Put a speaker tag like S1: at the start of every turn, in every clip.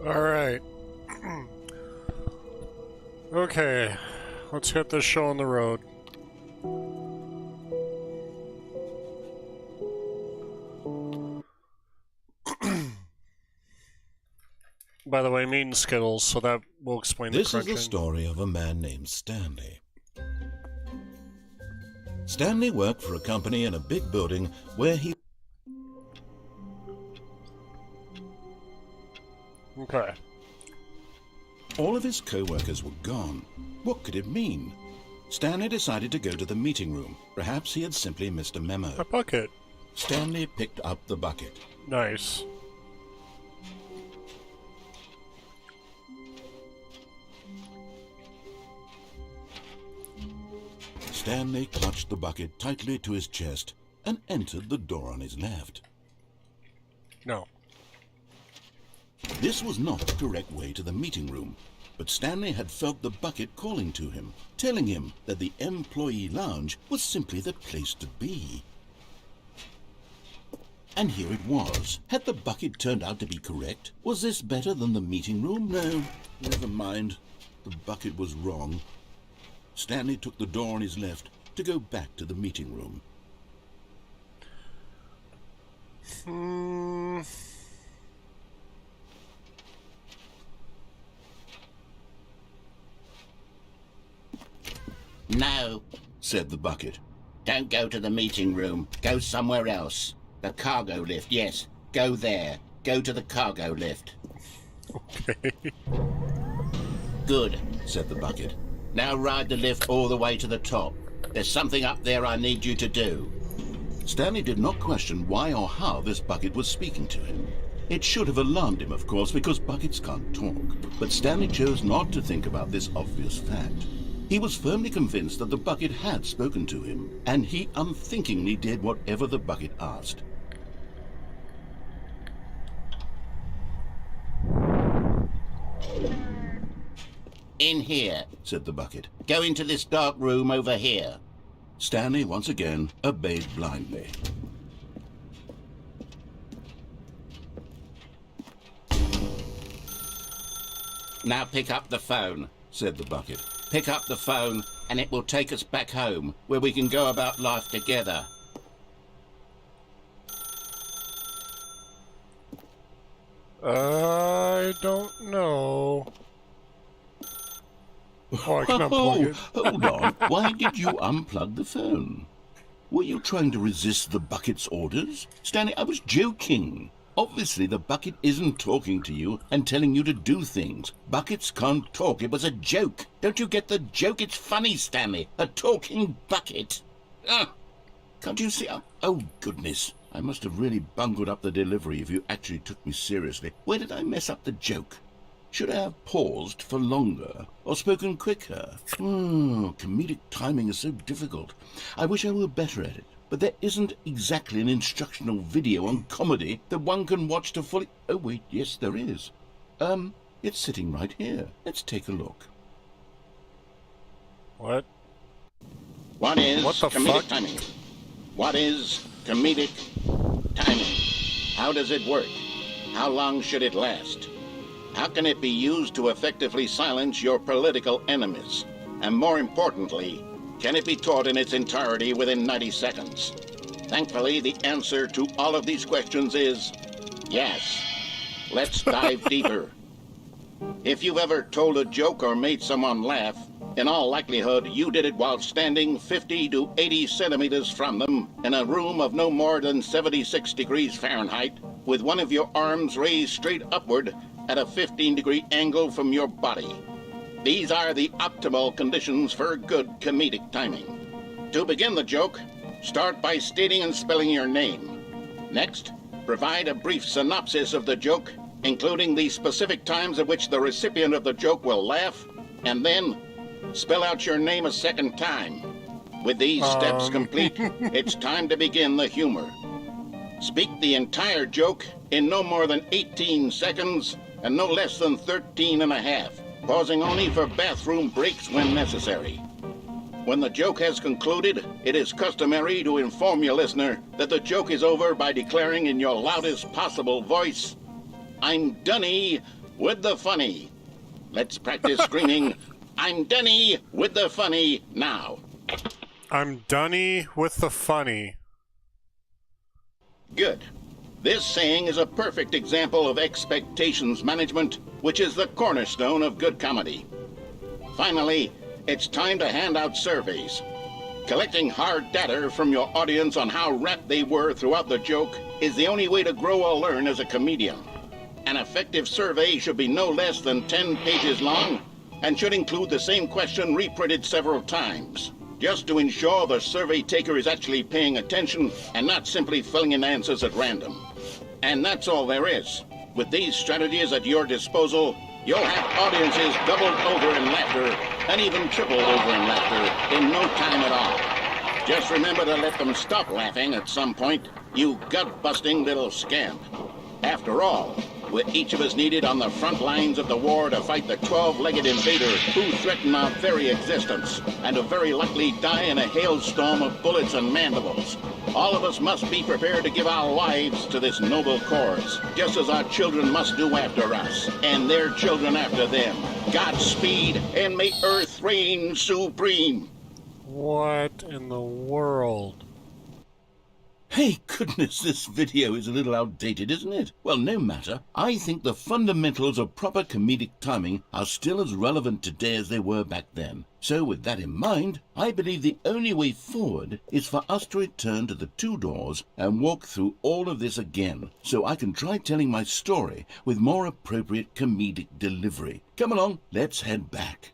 S1: Alright. Okay, let's get this show on the road. By the way, I'm eating Skittles, so that will explain the crunching.
S2: This is the story of a man named Stanley. Stanley worked for a company in a big building where he...
S1: Okay.
S2: All of his co-workers were gone. What could it mean? Stanley decided to go to the meeting room. Perhaps he had simply missed a memo.
S1: A bucket.
S2: Stanley picked up the bucket.
S1: Nice.
S2: Stanley clutched the bucket tightly to his chest and entered the door on his left.
S1: No.
S2: This was not the correct way to the meeting room, but Stanley had felt the bucket calling to him, telling him that the employee lounge was simply the place to be. And here it was. Had the bucket turned out to be correct? Was this better than the meeting room? No, never mind. The bucket was wrong. Stanley took the door on his left to go back to the meeting room.
S3: No,
S2: said the bucket.
S3: don't go to the meeting room. Go somewhere else. The cargo lift, yes. Go there. Go to the cargo lift.
S1: Okay.
S3: Good,
S2: Said the bucket.
S3: now ride the lift all the way to the top. There's something up there I need you to do.
S2: Stanley did not question why or how this bucket was speaking to him. It should have alarmed him, of course, because buckets can't talk. But Stanley chose not to think about this obvious fact. He was firmly convinced that the bucket had spoken to him, and he unthinkingly did whatever the bucket asked.
S3: In here.
S2: Said the bucket.
S3: Go into this dark room over here.
S2: Stanley once again obeyed blindly.
S3: Now pick up the phone.
S2: Said the bucket.
S3: Pick up the phone and it will take us back home, where we can go about life together.
S1: I don't know. Oh, I can unplug it.
S2: Hold on. Why did you unplug the phone? Were you trying to resist the bucket's orders? Stanley, I was joking. Obviously, the bucket isn't talking to you and telling you to do things. Buckets can't talk. It was a joke. Don't you get the joke? It's funny, Stanley. A talking bucket. Can't you see? Oh, goodness. I must have really bungled up the delivery if you actually took me seriously. Where did I mess up the joke? Should I have paused for longer or spoken quicker? Comedic timing is so difficult. I wish I were better at it. But there isn't exactly an instructional video on comedy that one can watch to fully... Oh, wait, yes, there is. It's sitting right here. Let's take a look.
S1: What?
S3: What is
S1: What the
S3: comedic
S1: fuck?
S3: timing? What is comedic timing? How does it work? How long should it last? How can it be used to effectively silence your political enemies? And more importantly, can it be taught in its entirety within 90 seconds? Thankfully, the answer to all of these questions is yes. Let's dive deeper. If you've ever told a joke or made someone laugh, in all likelihood, you did it while standing 50 to 80 centimeters from them in a room of no more than 76 degrees Fahrenheit, with one of your arms raised straight upward at a 15-degree angle from your body. These are the optimal conditions for good comedic timing. To begin the joke, start by stating and spelling your name. Next, provide a brief synopsis of the joke, including the specific times at which the recipient of the joke will laugh, and then spell out your name a second time. With these steps complete, it's time to begin the humor. Speak the entire joke in no more than 18 seconds and no less than 13 and a half, pausing only for bathroom breaks when necessary. When the joke has concluded, it is customary to inform your listener that the joke is over by declaring in your loudest possible voice, "I'm Dunny with the funny." Let's practice screaming, "I'm Dunny with the funny" now.
S1: I'm Dunny with the funny.
S3: Good. This saying is a perfect example of expectations management, which is the cornerstone of good comedy. Finally, it's time to hand out surveys. Collecting hard data from your audience on how rapt they were throughout the joke is the only way to grow or learn as a comedian. An effective survey should be no less than 10 pages long and should include the same question reprinted several times, just to ensure the survey taker is actually paying attention and not simply filling in answers at random. And that's all there is. With these strategies at your disposal, you'll have audiences doubled over in laughter and even tripled over in laughter in no time at all. Just remember to let them stop laughing at some point, you gut-busting little scamp. After all, with each of us needed on the front lines of the war to fight the 12-legged invader who threaten our very existence, and to very likely die in a hailstorm of bullets and mandibles, all of us must be prepared to give our lives to this noble cause, just as our children must do after us, and their children after them. Godspeed, and may Earth reign supreme.
S1: What in the world?
S2: Hey, goodness, this video is a little outdated, isn't it? Well, no matter. I think the fundamentals of proper comedic timing are still as relevant today as they were back then. So with that in mind, I believe the only way forward is for us to return to the two doors and walk through all of this again, so I can try telling my story with more appropriate comedic delivery. Come along, let's head back.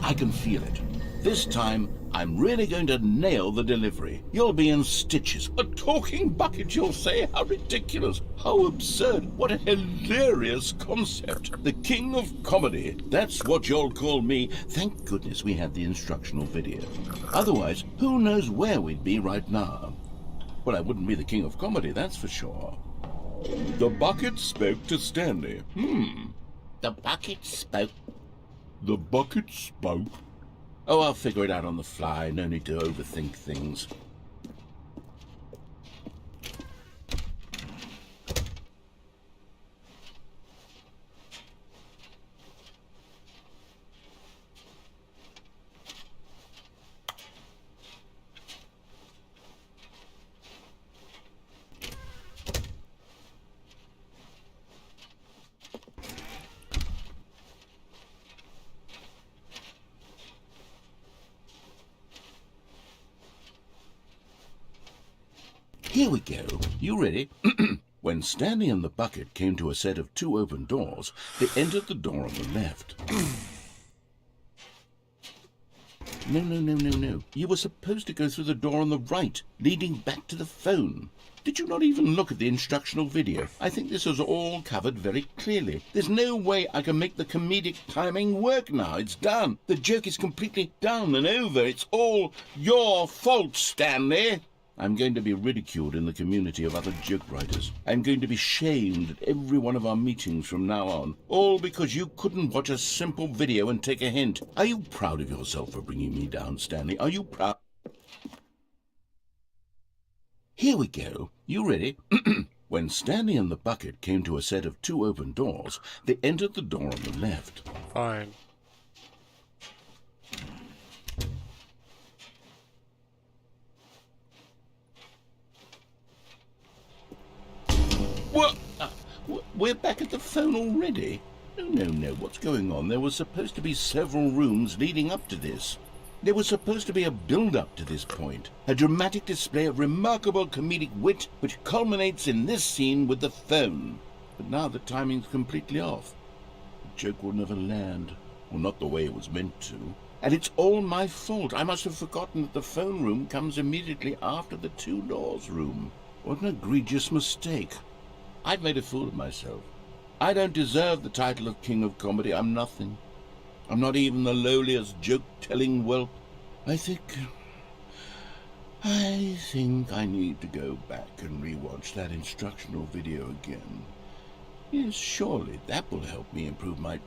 S2: I can feel it. This time, I'm really going to nail the delivery. You'll be in stitches. A talking bucket, you'll say? How ridiculous. How absurd. What a hilarious concept. The king of comedy. That's what you'll call me. Thank goodness we had the instructional video. Otherwise, who knows where we'd be right now. Well, I wouldn't be the king of comedy, that's for sure. The bucket spoke to Stanley.
S3: The bucket spoke.
S2: The bucket spoke. Oh, I'll figure it out on the fly. No need to overthink things. Here we go. You ready? When Stanley and the bucket came to a set of two open doors, they entered the door on the left. No. You were supposed to go through the door on the right, leading back to the phone. Did you not even look at the instructional video? I think this is all covered very clearly. There's no way I can make the comedic timing work now. It's done. The joke is completely done and over. It's all your fault, Stanley. I'm going to be ridiculed in the community of other joke writers. I'm going to be shamed at every one of our meetings from now on. All because you couldn't watch a simple video and take a hint. Are you proud of yourself for bringing me down, Stanley? Are you proud? Here we go. You ready? When Stanley and the bucket came to a set of two open doors, they entered the door on the left.
S1: Fine.
S2: What? We're back at the phone already? No. What's going on? There was supposed to be several rooms leading up to this. There was supposed to be a build-up to this point. A dramatic display of remarkable comedic wit which culminates in this scene with the phone. But now the timing's completely off. The joke will never land. Well, not the way it was meant to. And it's all my fault. I must have forgotten that the phone room comes immediately after the two doors room. What an egregious mistake. I've made a fool of myself. I don't deserve the title of King of Comedy. I'm nothing. I'm not even the lowliest joke-telling whelp. I think I need to go back and rewatch that instructional video again. Yes, surely that will help me improve my...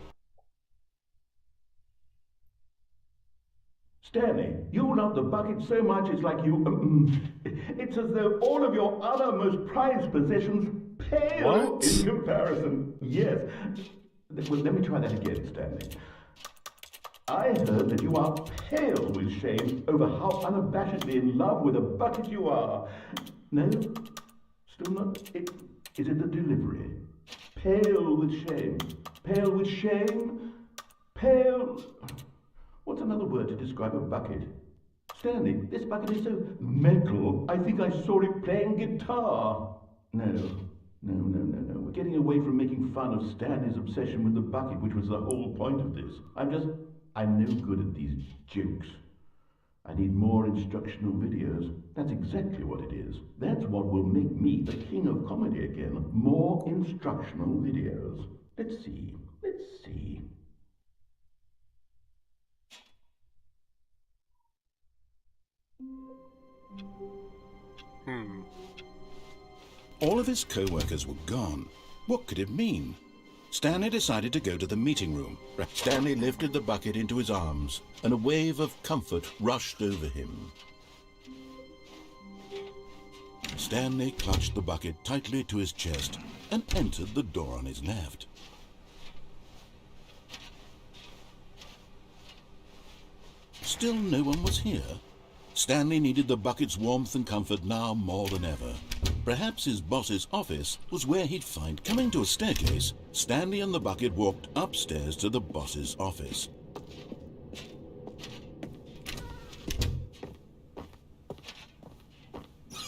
S4: Stanley, you love the bucket so much it's like you... it's as though all of your other most prized possessions pale
S1: What?
S4: in comparison. Yes. Well, let me try that again, Stanley. I heard that you are pale with shame over how unabashedly in love with a bucket you are. No? Still not? Is it the delivery? Pale with shame. Pale with shame? Pale... What's another word to describe a bucket? Stanley, this bucket is so metal, I think I saw it playing guitar. No. We're getting away from making fun of Stanley's obsession with the bucket, which was the whole point of this. I'm no good at these jokes. I need more instructional videos. That's exactly what it is. That's what will make me the king of comedy again. More instructional videos. Let's see.
S2: All of his co-workers were gone. What could it mean? Stanley decided to go to the meeting room. Stanley lifted the bucket into his arms, and a wave of comfort rushed over him. Stanley clutched the bucket tightly to his chest and entered the door on his left. Still no one was here. Stanley needed the bucket's warmth and comfort now more than ever. Perhaps his boss's office was where he'd find... Coming to a staircase, Stanley and the bucket walked upstairs to the boss's office.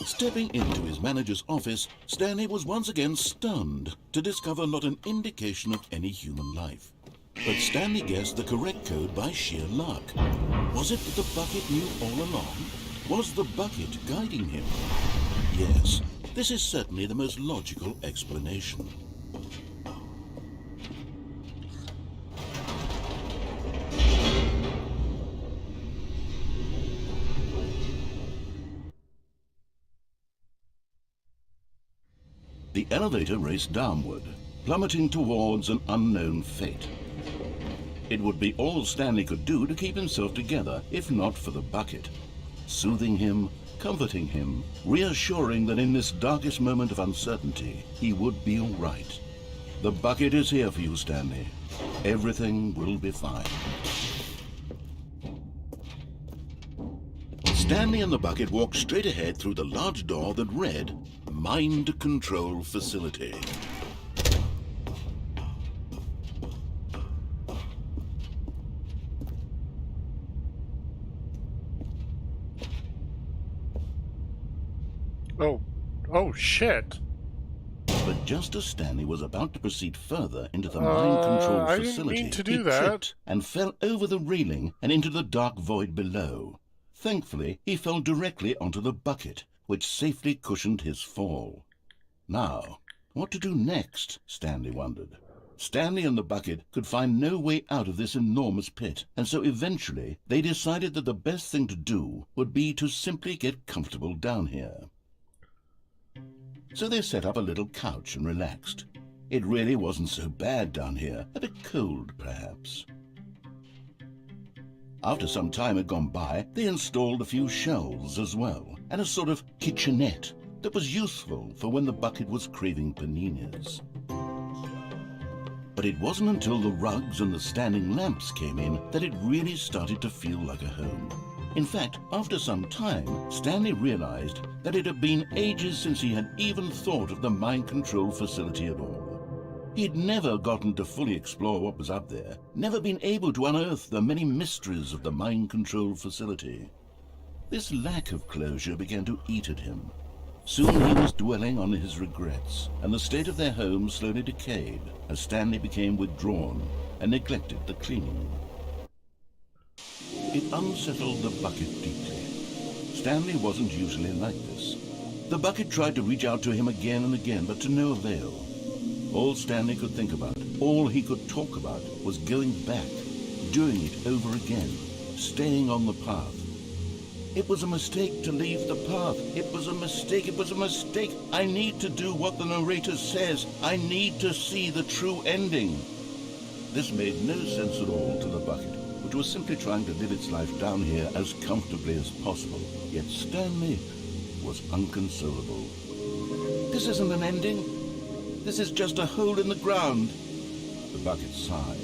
S2: Stepping into his manager's office, Stanley was once again stunned to discover not an indication of any human life. But Stanley guessed the correct code by sheer luck. Was it that the bucket knew all along? Was the bucket guiding him? Yes, this is certainly the most logical explanation. The elevator raced downward, plummeting towards an unknown fate. It would be all Stanley could do to keep himself together, if not for the bucket. Soothing him, comforting him, reassuring that in this darkest moment of uncertainty, he would be all right. The bucket is here for you, Stanley. Everything will be fine. Stanley and the bucket walked straight ahead through the large door that read, Mind Control Facility.
S1: Oh shit.
S2: But just as Stanley was about to proceed further into the mind control
S1: I didn't
S2: facility,
S1: mean to do
S2: he
S1: that.
S2: tripped and fell over the railing and into the dark void below. Thankfully, he fell directly onto the bucket, which safely cushioned his fall. Now, what to do next, Stanley wondered. Stanley and the bucket could find no way out of this enormous pit, and so eventually they decided that the best thing to do would be to simply get comfortable down here. So they set up a little couch and relaxed. It really wasn't so bad down here, a bit cold perhaps. After some time had gone by, they installed a few shelves as well, and a sort of kitchenette that was useful for when the bucket was craving paninis. But it wasn't until the rugs and the standing lamps came in that it really started to feel like a home. In fact, after some time, Stanley realized that it had been ages since he had even thought of the mind control facility at all. He'd never gotten to fully explore what was up there, never been able to unearth the many mysteries of the mind control facility. This lack of closure began to eat at him. Soon he was dwelling on his regrets, and the state of their home slowly decayed as Stanley became withdrawn and neglected the cleaning. It unsettled the bucket deeply. Stanley wasn't usually like this. The bucket tried to reach out to him again and again, but to no avail. All Stanley could think about, all he could talk about, was going back doing it over again, staying on the path. It was a mistake to leave the path. It was a mistake. It was a mistake. I need to do what the narrator says. I need to see the true ending. This made no sense at all to the bucket, which was simply trying to live its life down here as comfortably as possible. Yet Stanley was unconsolable. This isn't an ending. This is just a hole in the ground. The bucket sighed.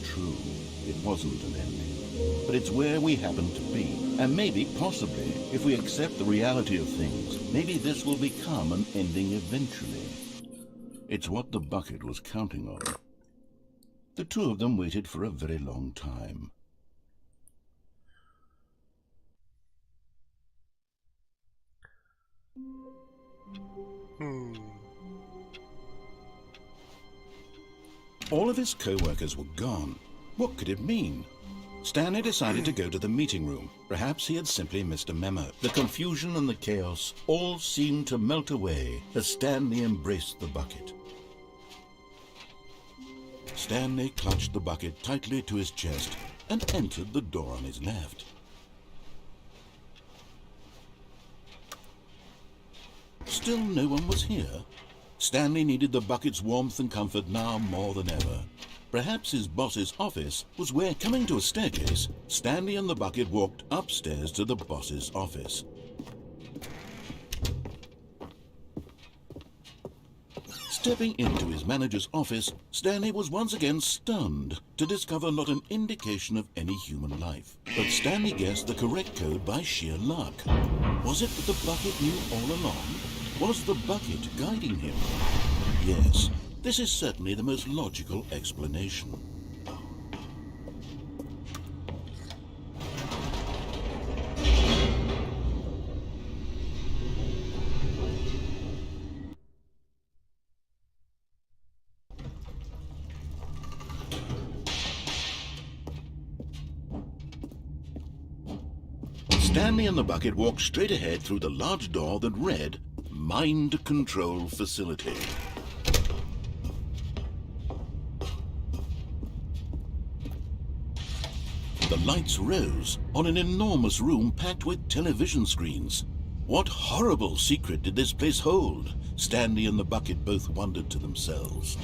S2: True, it wasn't an ending. But it's where we happen to be. And maybe, possibly, if we accept the reality of things, maybe this will become an ending eventually. It's what the bucket was counting on. The two of them waited for a very long time. All of his co-workers were gone. What could it mean? Stanley decided to go to the meeting room. Perhaps he had simply missed a memo. The confusion and the chaos all seemed to melt away as Stanley embraced the bucket. Stanley clutched the bucket tightly to his chest and entered the door on his left. Still no one was here. Stanley needed the bucket's warmth and comfort now more than ever. Perhaps his boss's office was where, coming to a staircase, Stanley and the bucket walked upstairs to the boss's office. Stepping into his manager's office, Stanley was once again stunned to discover not an indication of any human life. But Stanley guessed the correct code by sheer luck. Was it that the bucket knew all along? Was the bucket guiding him? Yes, this is certainly the most logical explanation. Stanley and the bucket walked straight ahead through the large door that read, Mind Control Facility. The lights rose on an enormous room packed with television screens. What horrible secret did this place hold? Stanley and the bucket both wondered to themselves.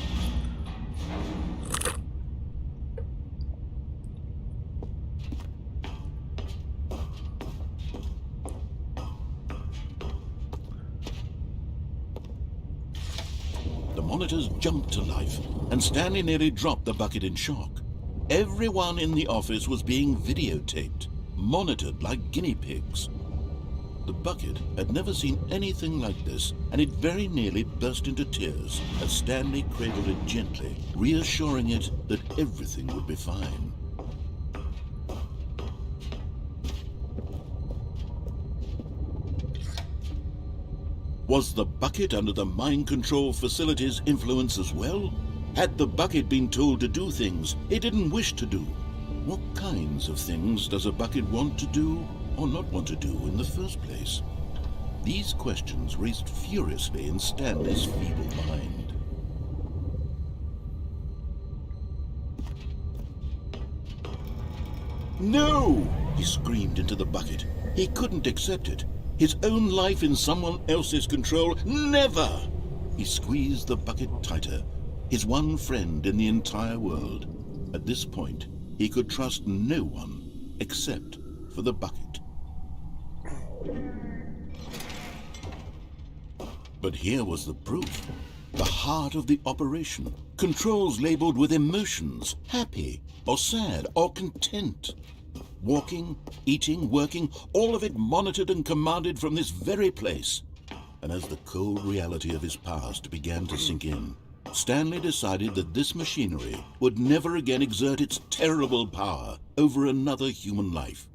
S2: The monitors jumped to life, and Stanley nearly dropped the bucket in shock. Everyone in the office was being videotaped, monitored like guinea pigs. The bucket had never seen anything like this, and it very nearly burst into tears as Stanley cradled it gently, reassuring it that everything would be fine. Was the bucket under the mind control facility's influence as well? Had the bucket been told to do things it didn't wish to do? What kinds of things does a bucket want to do or not want to do in the first place? These questions raced furiously in Stanley's feeble mind. No! He screamed into the bucket. He couldn't accept it. His own life in someone else's control, never! He squeezed the bucket tighter. His one friend in the entire world. At this point, he could trust no one except for the bucket. But here was the proof. The heart of the operation. Controls labeled with emotions, happy or sad or content. Walking, eating, working, all of it monitored and commanded from this very place. And as the cold reality of his past began to sink in, Stanley decided that this machinery would never again exert its terrible power over another human life.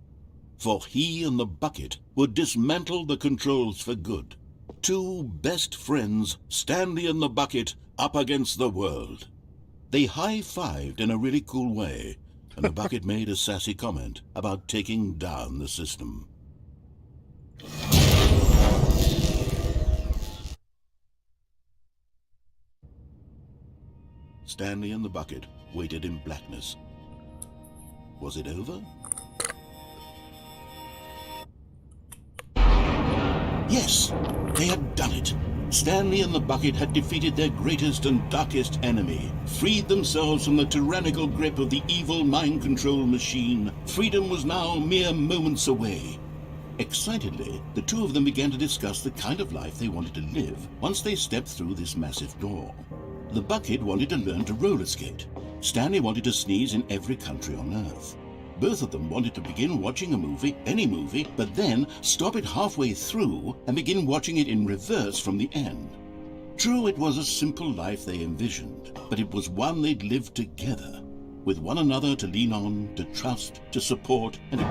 S2: For he and the bucket would dismantle the controls for good. Two best friends, Stanley and the bucket, up against the world. They high-fived in a really cool way, and the bucket made a sassy comment about taking down the system. Stanley and the bucket waited in blackness. Was it over? Yes, they had done it. Stanley and the bucket had defeated their greatest and darkest enemy, freed themselves from the tyrannical grip of the evil mind control machine. Freedom was now mere moments away. Excitedly, the two of them began to discuss the kind of life they wanted to live once they stepped through this massive door. The bucket wanted to learn to roller skate. Stanley wanted to sneeze in every country on Earth. Both of them wanted to begin watching a movie, any movie, but then stop it halfway through and begin watching it in reverse from the end. True, it was a simple life they envisioned, but it was one they'd lived together, with one another to lean on, to trust, to support, and...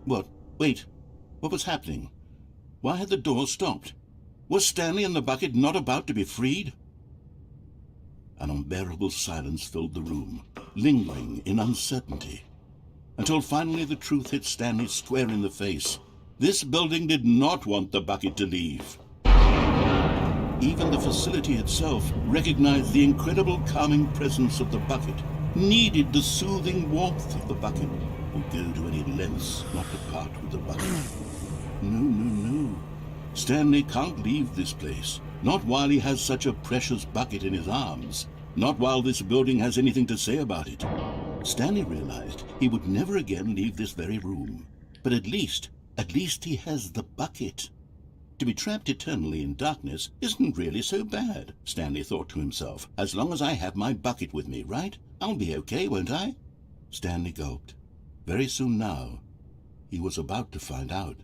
S2: What? Wait. What was happening? Why had the door stopped? Was Stanley and the bucket not about to be freed? An unbearable silence filled the room, lingering in uncertainty, until finally the truth hit Stanley square in the face. This building did not want the bucket to leave. Even the facility itself recognized the incredible calming presence of the bucket, needed the soothing warmth of the bucket, would go to any lengths not to part with the bucket. No. Stanley can't leave this place. Not while he has such a precious bucket in his arms. Not while this building has anything to say about it. Stanley realized he would never again leave this very room. But at least he has the bucket. To be trapped eternally in darkness isn't really so bad, Stanley thought to himself. As long as I have my bucket with me, right? I'll be okay, won't I? Stanley gulped. Very soon now, he was about to find out.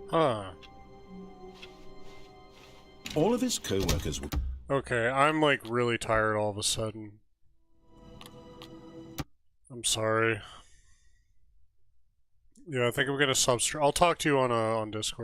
S1: Huh.
S2: All of his co-workers were...
S1: Okay, I'm like really tired all of a sudden. I'm sorry. Yeah, I think I'm gonna subscribe. I'll talk to you on Discord.